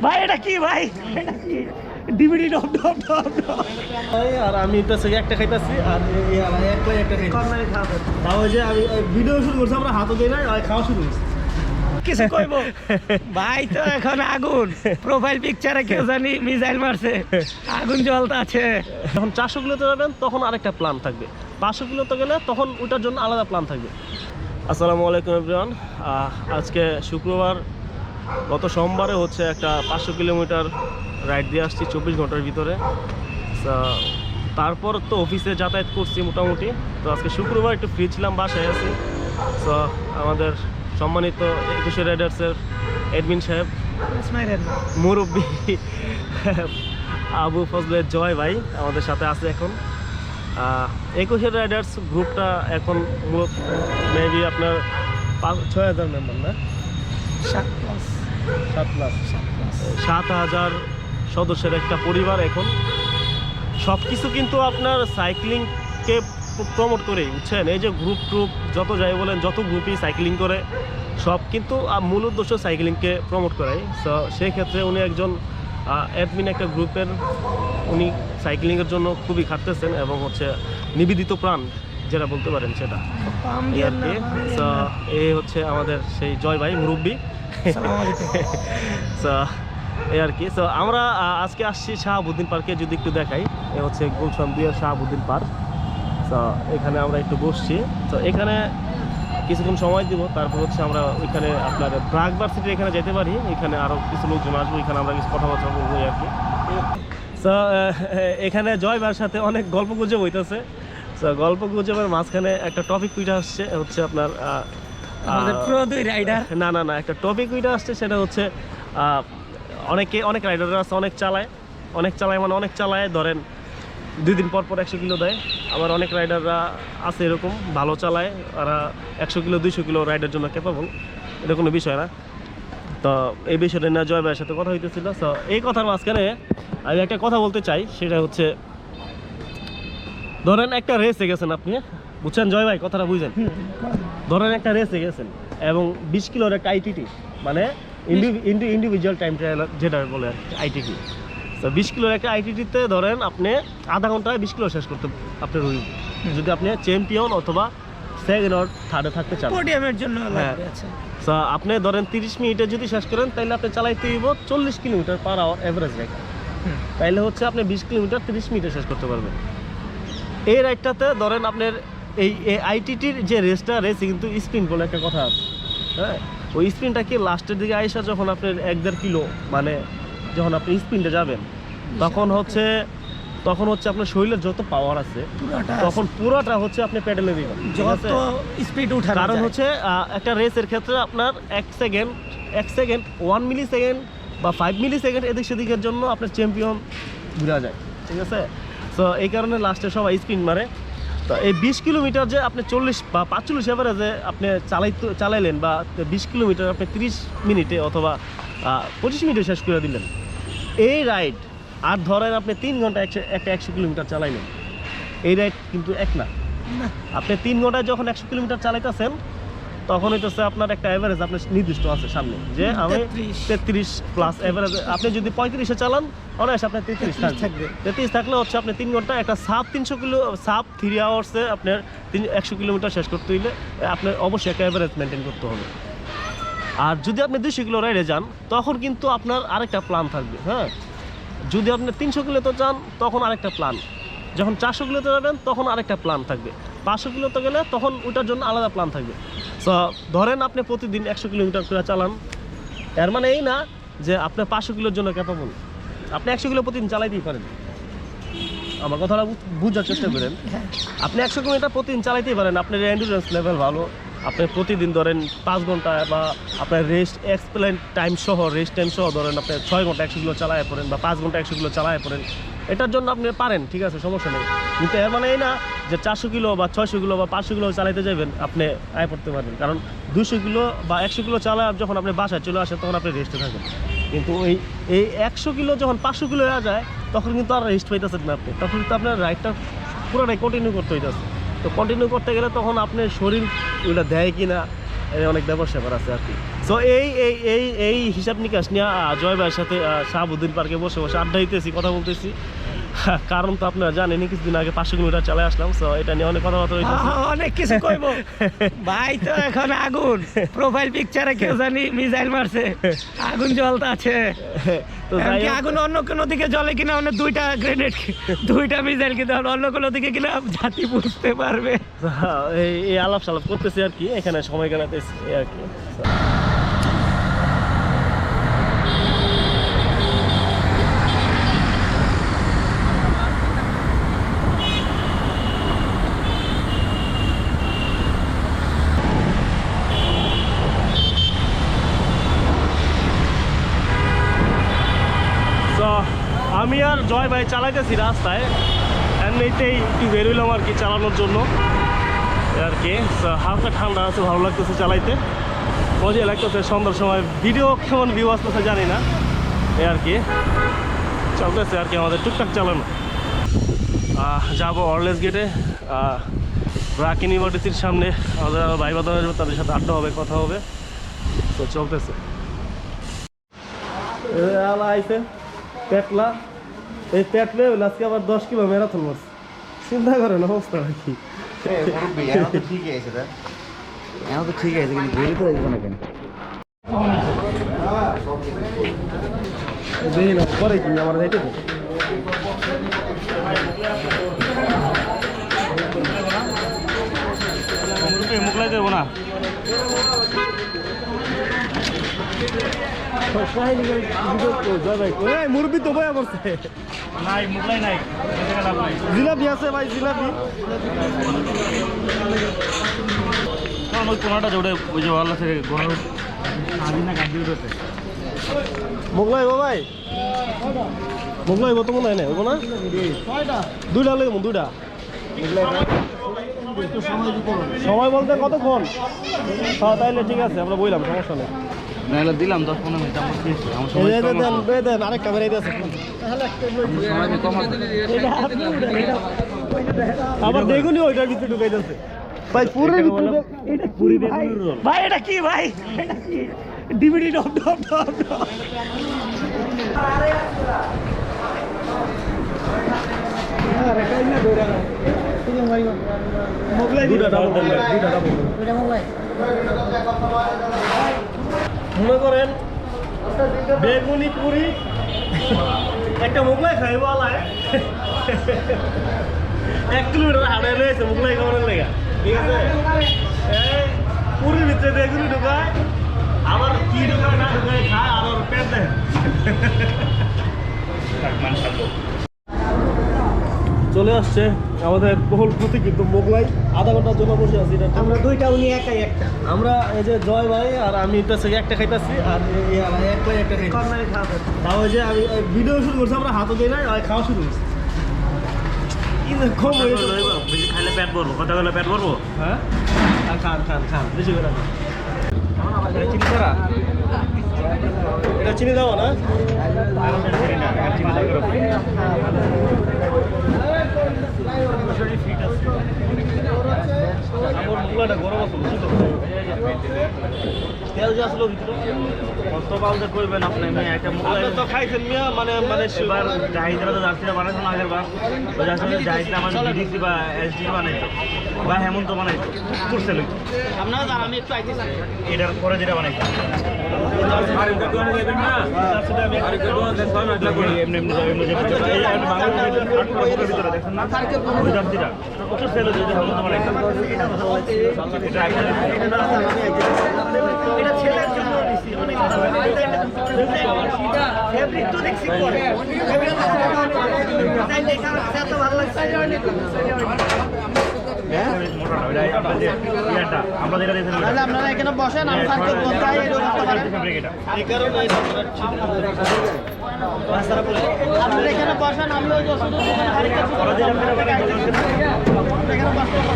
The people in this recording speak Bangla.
ভাই এটা কি ভাই ডিভিডি ডপ ডপ ডপ আর আমি তো একটা খাইতেছি আর একটা খাই তাও যে আমি ভিডিও শুরু করছি আমরা হাতও দিই না আর খাওয়া শুরু করছি কিছু কইব ভাই তো এখন আগুন প্রোফাইল পিকচারে কেউ জানি মিসাইল মারছে আগুন জ্বলতে আছে। যখন 400 কিলোতে যাবেন তখন আরেকটা প্ল্যান থাকবে, 500 কিলোতে গেলে তখন ওটার জন্য আলাদা প্ল্যান থাকবে। আসসালামু আলাইকুম এভরিওয়ান, আজকে শুক্রবার, গত সোমবারে হচ্ছে একটা 500 কিলোমিটার রাইড দিয়ে আসছি 24 ঘন্টার ভিতরে। তারপর তো অফিসে যাতায়াত করছি মোটামুটি। তো আজকে শুক্রবার একটু ফ্রি ছিলাম, বাসায় আছি। তো আমাদের সম্মানিত 21 রাইডার্সের অ্যাডমিন সাহেব মুরব্বী আবু ফজলের জয় ভাই আমাদের সাথে আছে এখন। 21 রাইডার্স গ্রুপটা এখন মূলত মেবি আপনার 6,000 মেম্বার না, 7,000 সদস্যের একটা পরিবার এখন। সব কিছু কিন্তু আপনার সাইক্লিংকে প্রমোট করে, বুঝছেন? এই যে গ্রুপ যত যাই বলেন, যত গ্রুপই সাইক্লিং করে সব কিন্তু মূল উদ্দেশ্য সাইক্লিংকে প্রমোট করাই। সো সেই ক্ষেত্রে উনি একজন অ্যাডমিন একটা গ্রুপের, উনি সাইক্লিংয়ের জন্য খুবই খাটতেছেন এবং হচ্ছে নিবেদিত প্রাণ যেটা বলতে পারেন সেটা। সো এই হচ্ছে আমাদের সেই জয় ভাই মুরব্বী। সো এই আর কি। সো আমরা আজকে আসছি শাহাবুদ্দিন পার্কে। যদি একটু দেখাই, এ হচ্ছে গুলশান 2 শাহাবুদ্দিন পার্ক। তো এখানে আমরা একটু বসছি। তো এখানে কিছুক্ষণ সময় দিব, তারপর হচ্ছে আমরা ওইখানে আপনার ব্রাক ভার্সিটির এখানে যেতে পারি। এখানে আরও কিছু লোকজন আসবো, এখানে আমরা কিছু কথাবার্তা বলবো আর কি। সো এখানে জয় ভাইয়ের সাথে অনেক গল্প গুজব হইতেছে। সো গল্প গুজবের মাঝখানে একটা টপিক উইটা আসছে, হচ্ছে আপনার না একটা টপিক উইটা আসছে, সেটা হচ্ছে অনেক রাইডাররা আছে, অনেক চালায় ধরেন 2 দিন পর 100 কিলো দেয়। আবার অনেক রাইডাররা আছে এরকম ভালো চালায়, ওরা 100 কিলো 200 কিলো রাইডের জন্য ক্যাপাবল, এটা কোনো বিষয় না। তো এই বিষয়টা নিয়ে জয় ভাইয়ের সাথে কথা হইতেছিল। তো এই কথার মাঝখানে আমি একটা কথা বলতে চাই, সেটা হচ্ছে ধরেন একটা রেসে গেছেন আপনি, বুঝছেন জয় ভাই কথাটা বুঝছেন? ধরেন একটা রেসে গেছেন এবং 20 কিলোর একটা আইটিটি, মানে ইন্ডিভিজুয়াল টাইম ট্রায়াল যেটা বলে আর কি, আইটিটি। তো 20 কিলোর একটা আইটিটিতে ধরেন আপনি আধা ঘন্টায় 20 কিলো শেষ করতে আপনার ওই, যদি আপনি চ্যাম্পিয়ন অথবা সেকেন্ড অর থার্ডে থাকতে চান, পোডিয়ামের জন্য লাগবে। আচ্ছা, তো আপনি ধরেন 30 মিনিটে যদি শেষ করেন, তাহলে আপনি চালাইতে হইব 40 কিলোমিটার পার আওয়ার এভারেজ রেখে। তাইলে হচ্ছে আপনি 20 কিলোমিটার 30 মিনিটে শেষ করতে পারবেন। এই রাইডটাতে ধরেন আপনার এই আইটিটির যে রেসে কিন্তু স্প্রিন্ট বলে একটা কথা আছে, হ্যাঁ? ওই স্প্রিন্টটা কি লাস্টের দিকে আইসা যখন আপনার 1-1.5 কিলো, মানে যখন আপনি স্প্রিন্টে যাবেন, তখন হচ্ছে আপনার শরীরের যত পাওয়ার আছে তখন পুরোটা হচ্ছে আপনি প্যাডেলে দিবেন, যত স্পিড উঠানো যায়। কারণ হচ্ছে একটা রেসের ক্ষেত্রে আপনার 1 সেকেন্ড 1 মিলি সেকেন্ড বা 5 মিলি সেকেন্ড এদিক সেদিকের জন্য আপনার চ্যাম্পিয়ন ঘুরা যায়, ঠিক আছে? সো এই কারণে লাস্টে সবাই স্পিন মারে। তো এই 20 কিলোমিটার যে আপনি 40 বা 45 এভারেজে আপনি চালাইলেন, বা 20 কিলোমিটার আপনি 30 মিনিটে অথবা 25 মিনিটে শেষ করে দিলেন, এই রাইড। আর ধরেন আপনি 3 ঘন্টা একটা 100 কিলোমিটার চালাইলেন, এই রাইড কিন্তু এক না। আপনি 3 ঘন্টায় যখন 100 কিলোমিটার চালাইতেছেন, তখন হইতেছে আপনার একটা অ্যাভারেজ আপনার নির্দিষ্ট আছে সামনে, যে আমি 33 প্লাস অ্যাভারেজ। আপনি যদি 35-এ চালান, অনায়াসে আপনার 33 থাকবে। 33 থাকলে হচ্ছে আপনি 3 ঘন্টা একটা সাব 3 আওয়ার্সে আপনার 100 কিলোমিটার শেষ করতে হইলে আপনার অবশ্যই একটা অ্যাভারেজ মেনটেন করতে হবে। আর যদি আপনি 200 কিলো রাইডে যান, তখন কিন্তু আপনার আরেকটা প্ল্যান থাকবে, হ্যাঁ? যদি আপনি 300 কিলোতে যান, তখন আরেকটা প্ল্যান। যখন 400 কিলোতে যাবেন, তখন আরেকটা প্ল্যান থাকবে। 500 কিলোতে গেলে তখন ওটার জন্য আলাদা প্ল্যান থাকবে। সো ধরেন আপনি প্রতিদিন 100 কিলোমিটার করে চালান, এর মানে এই না যে আপনি 500 কিলোর জন্য ক্যাপাবল। আপনি 100 কিলো প্রতিদিন চালাইতেই পারেন, আমার কথাটা বুঝার চেষ্টা করেন। আপনি 100 কিলোমিটার প্রতিদিন চালাইতেই পারেন, আপনার এন্ডুরেন্স লেভেল ভালো। আপনি প্রতিদিন ধরেন 5 ঘন্টা বা আপনার রেস্ট টাইম সহ ধরেন আপনি 6 ঘন্টা 100 কিলো চালায় পড়েন, বা 5 ঘন্টা 100 কিলো চালায় পড়েন, এটার জন্য আপনি পারেন, ঠিক আছে, সমস্যা নেই। কিন্তু এর মানে এই না যে 400 কিলো বা 600 কিলো বা 500 কিলো চালাইতে যাবেন আপনি আয় পড়তে পারবেন। কারণ 200 কিলো বা 100 কিলো চালায় যখন আপনি বাসায় চলে আসেন, তখন আপনি রেস্টে থাকেন। কিন্তু এই 100 কিলো যখন 500 কিলো হয়ে যায়, তখন কিন্তু আর রেস্ট পাইতেছেন না আপনি, তখন কিন্তু আপনার রাইডটা পুরোটাই কন্টিনিউ করতে হইতেছে। তো কন্টিনিউ করতে গেলে তখন আপনার শরীর ওইটা দেয় কি না, এই অনেক ব্যাপার স্যাপার আছে আর কি। সো এই হিসাব নিকাশ নিয়ে জয় ভাইয়ের সাথে শাহাবুদ্দিন পার্কে বসে বসে আড্ডা দিতেছি, কথা বলতেছি। কারণ তো আপনারা জানেন কিছুদিন আগে 500 কিলোমিটার চালাই আসলাম। সো এটা নিয়ে অনেক কথাবার্তা হইতেছে। অনেক কিছু কইব ভাই, তো এখন আগুন প্রোফাইল পিকচারে কেউ জানি মিসাইল মারছে, আগুন জ্বলতে আছে। তো যাই হোক, আগুন অন্য কোনো দিকে জ্বলে কিনা, অন্য দুইটা গ্রেনেড, দুইটা মিসাইল কিন্তু অন্য কোনো দিকে কিনা জাতি বুঝতে পারবে। এই আলাপ সালাপ করতেছি আর কি, এখানে সময় কাটাতেছি এই আর কি। আমি আর জয় ভাই চালাইতেছি রাস্তায়, এমনিতেই একটু বেরোইলাম আর কি চালানোর জন্য আর কি। হালকা ঠান্ডা আছে, ভালো লাগতেছে চালাইতে, মজা লাগতেছে। সন্ধ্যার সময় ভিডিও কেমন ভিউ আসতেছে জানি না, এই আর কি চলতেছে আর কি আমাদের টুকটাক চালানো। যাবো অরলেস গেটে, ব্রাক ইউনিভার্সিটির সামনে আমাদের ভাই বাঁধব, তাদের সাথে আড্ডা হবে, কথা হবে। তো চলতেছে আইসে পেটলা, এই পেটলে আজকে আবার 10 কিলো ম্যারাথন মারছে। চিন্তা করেন অবস্থা কি। ঠিক আছে, এখন তো ঠিক আছে, কিন্তু ঘুরে তো দেখবো না কেন? দেখি না পরে কি আমার হেঁটে তো মুখলাই দেবো না। মুরব্বী তো বয়া করছে নাই, মুখলাই নাই, জিলাপি আছে ভাই, জিলাপি কোনটা জোড়ে ওই যে ভালো আছে মোগলাই গো ভাই, মোগলাই গো তো মনে হয় না ওগো না, দুইটা লেগে দুইটা সময় বলতে কতক্ষণ? হ্যাঁ তাইলে ঠিক আছে, আমরা বললাম সমস্যা নেই, নাহলে দিলাম 10-15 মিনিট আমার শেষ, আমার সময় দেন আরেকটা বেড়ে আছে আবার বেগুনি ওইটার ভিতরে ঢুকাই যাচ্ছে ভাই, পুরো ভাই এটা কি ভাই, এটা কি DVD depth depth depth depth. মনে করেন বেগুনি পুরি একটা মোগলাই খাইব আলায় 1 কিলোমিটার হাঁটাই রয়েছে মোগলাই খাওয়ানোর লেগা, ঠিক আছে? পুরীর ভিতরে বেগুনি ঢুকায়, আবার কি ঢুকায় না ঢুকায় খায়, আবার পেট দেয়। চলে আসছে আমাদের বহুল প্রতি কিন্তু মোগলাই, আধা ঘন্টার জন্য বসে আছি। আমরা দুইটা, উনি একাই একটা। আমরা এই যে জয় ভাই আর আমি একটা খাইতেছি, আর একলাই একটা খাই। তাও ওই যে আমি ভিডিও শুরু করছি, আমরা হাতও দিই না, আর খাওয়া শুরু করছি। বেশি খাইলে পেট ভরবো, কথা বলে পেট ভরবো। হ্যাঁ খান খান খান, বেশি করে খান। চিনি করা এটা চিনি দেওয়া না, আমার মুগলাটা গরম আছে, বুঝলি তো? তেল যে আসলো ভিতরে কত বাউজে করবেন আপনি? মেয়ে একটা মোগলাই আপনি তো খাইছেন মিয়া, মানে এবার জাহিদরা তো জার্সিটা বানাইছো না আগের বার, ওই জার্সিটা জাহিদটা আমার বিডিসি বা এসডি বানাইতো বা হেমন্ত বানাইতো করছে লোক। আপনারা জান, আমি একটু আইতেছি। এটার পরে যেটা বানাইতো এমনি এমনি দেখছেন না ওই জার্সিটা প্রচুর সেল হচ্ছে, হেমন্ত বানাইতো। এটা ছেলের জন্য দিছি, মানে ফেব্রিক তো দেখছি করে তাই দেখা এত ভালো লাগছে। আমরা যেটা দেখেন তাহলে আপনারা এখানে বসেন, আমি থাকতে কোথায় এই কারণে আপনারা এখানে বসেন, আমি ওই ওষুধ এখানে বসতে